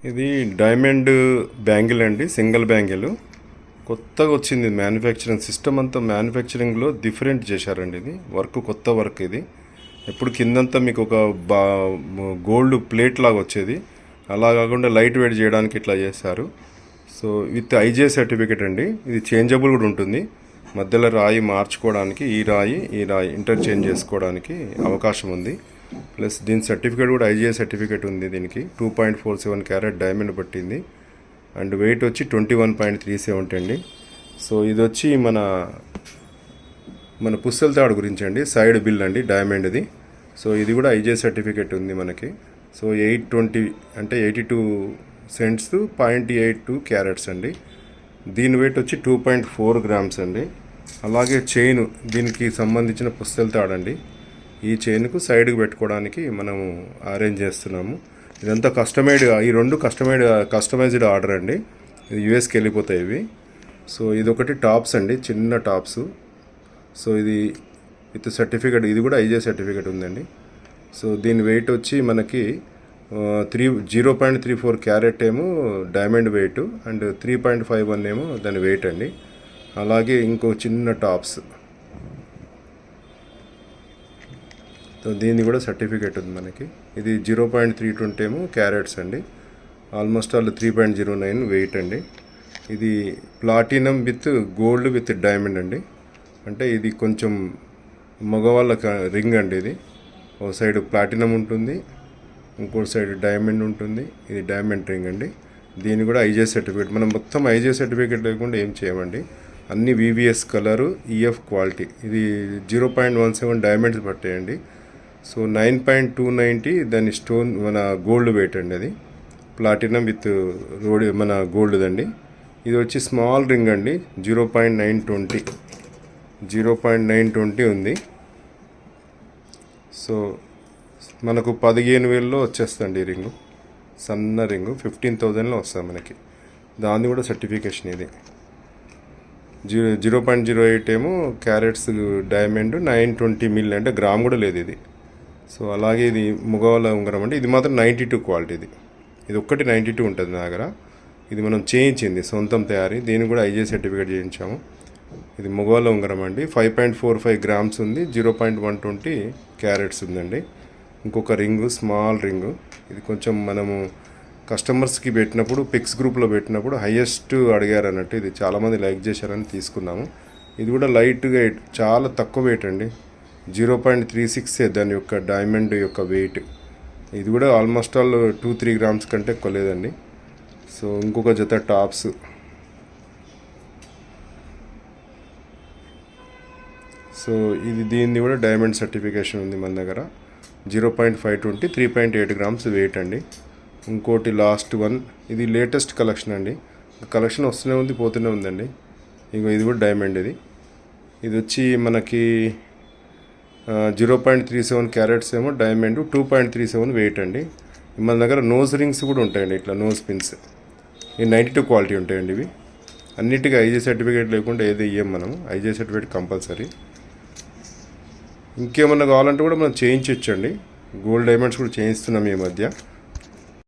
ఇది diamond bangle అండి, single bangle. కొత్తగా వచ్చింది మ్యానుఫ్యాక్చరింగ్ సిస్టమ్ అంతా. మ్యానుఫ్యాక్చరింగ్లో డిఫరెంట్ చేశారండి. ఇది వర్క్, కొత్త వర్క్ ఇది. ఎప్పుడు కిందంతా మీకు ఒక గోల్డ్ ప్లేట్ లాగా వచ్చేది, అలా కాకుండా లైట్ వెయిట్ చేయడానికి ఇట్లా చేశారు. సో విత్ ఐజే సర్టిఫికేట్ అండి. ఇది చేంజబుల్ కూడా ఉంటుంది. మధ్యలో రాయి మార్చుకోవడానికి, ఈ రాయి ఇంటర్చేంజ్ చేసుకోవడానికి అవకాశం ఉంది. ప్లస్ దీని సర్టిఫికేట్ కూడా ఐజీఐ సర్టిఫికేట్ ఉంది. దీనికి 2.47 క్యారెట్ డైమండ్ పట్టింది. అండ్ వెయిట్ వచ్చి 21.37 అండి. సో ఇది వచ్చి మన పుస్తల తాడు గురించి అండి, సైడ్ బిల్ అండి డైమండ్ది. సో ఇది కూడా ఐజీఐ సర్టిఫికేట్ ఉంది మనకి. సో 820 అంటే 82 సెంట్స్ 0.82 క్యారెట్స్ అండి. దీని వెయిట్ వచ్చి 2.4 గ్రామ్స్ అండి. అలాగే చైన్, దీనికి సంబంధించిన పుస్తల తాడండి. ఈ చైన్కు సైడ్కి పెట్టుకోవడానికి మనము అరేంజ్ చేస్తున్నాము. ఇదంతా ఈ రెండు కస్టమైజ్డ్ ఆర్డర్ అండి. ఇది యూఎస్కి వెళ్ళిపోతాయి ఇవి. సో ఇది ఒకటి టాప్స్ అండి, చిన్న టాప్స్. సో ఇది విత్ సర్టిఫికేట్, ఇది కూడా ఐజే సర్టిఫికేట్ ఉందండి. సో దీని వెయిట్ వచ్చి మనకి 0.34 క్యారెట్ ఏమో డైమండ్ వెయిట్, అండ్ 3.51 ఏమో దాని వెయిట్ అండి. అలాగే ఇంకో చిన్న టాప్స్, సో దీన్ని కూడా సర్టిఫికేట్ ఉంది మనకి. ఇది 0.320 ఏమో క్యారెట్స్ అండి. ఆల్మోస్ట్ ఆల్ 3.09 వెయిట్ అండి. ఇది platinum with gold with diamond అండి. అంటే ఇది కొంచెం మగవాళ్ళ రింగ్ అండి. ఇది ఓ సైడ్ ప్లాటినం ఉంటుంది, ఇంకో సైడ్ డైమండ్ ఉంటుంది. ఇది డైమండ్ రింగ్ అండి. దీని కూడా ఐజే సర్టిఫికేట్. మనం మొత్తం ఐజే సర్టిఫికేట్ లేకుండా ఏం చేయమండి. అన్ని వివిఎస్ కలరు, ఈఎఫ్ క్వాలిటీ. ఇది 0.17 డైమండ్స్ పట్టాయండి. సో 9.290 దాని స్టోన్ మన గోల్డ్ వెయిట్ అండి. అది ప్లాటినం విత్ మన గోల్డ్ అండి. ఇది వచ్చి స్మాల్ రింగ్ అండి, 0.920 ఉంది. సో మనకు 15,000లో వచ్చేస్తుంది ఈ రింగు. సన్న రింగు 15,000లో వస్తుంది మనకి. దాన్ని కూడా సర్టిఫికేషన్. ఇది 0.08 ఏమో క్యారెట్స్ డైమండ్, 920 మిల్ అంటే గ్రామ్ కూడా లేదు ఇది. సో అలాగే ఇది మగవాళ్ళ ఉంగరం అండి. ఇది మాత్రం 92 క్వాలిటీ. ఇది ఒక్కటి 92 ఉంటుంది నా దగ్గర. ఇది మనం చేయించింది, సొంతం తయారీ. దీన్ని కూడా ఐజే సర్టిఫికేట్ చేయించాము. ఇది మగవాళ్ళ ఉంగరం అండి. 5.45 గ్రామ్స్ ఉంది, 0.120 క్యారెట్స్ ఉందండి. ఇంకొక రింగు, స్మాల్ రింగు. ఇది కొంచెం మనము కస్టమర్స్కి పెట్టినప్పుడు, పిక్స్ గ్రూప్లో పెట్టినప్పుడు హైయెస్ట్ అడిగారు అన్నట్టు. ఇది చాలామంది లైక్ చేశారని తీసుకున్నాము. ఇది కూడా లైట్గా, చాలా తక్కువ వెయిట్ అండి. 0.36 దాని యొక్క డైమండ్ యొక్క వెయిట్. ఇది కూడా ఆల్మోస్ట్ ఆల్ 2-3 గ్రామ్స్ కంటే ఎక్కువ లేదండి. సో ఇంకొక జత టాప్స్. సో దీన్ని కూడా డైమండ్ సర్టిఫికేషన్ ఉంది మన దగ్గర. 0.520, 3.8 గ్రామ్స్ వెయిట్ అండి. ఇంకోటి లాస్ట్ వన్, ఇది లేటెస్ట్ కలెక్షన్ అండి. కలెక్షన్ వస్తూనే ఉంది, పోతూనే ఉందండి. ఇది కూడా డైమండ్. ఇది వచ్చి మనకి 0.37 క్యారెట్స్ ఏమో డైమండ్, 2.37 వెయిట్ అండి. మన దగ్గర నోజ్ రింగ్స్ కూడా ఉంటాయండి, ఇట్లా నోజ్ పిన్స్. ఈ 92 క్వాలిటీ ఉంటాయండి. ఇవి అన్నిటికీ ఐజే సర్టిఫికేట్ లేకుండా ఏది ఇయ్యం మనము. IJ certificate compulsory. ఇంకేమన్నా కావాలంటే కూడా మనం చేయించవచ్చండి. గోల్డ్ డైమండ్స్ కూడా చేయిస్తున్నాం ఈ మధ్య.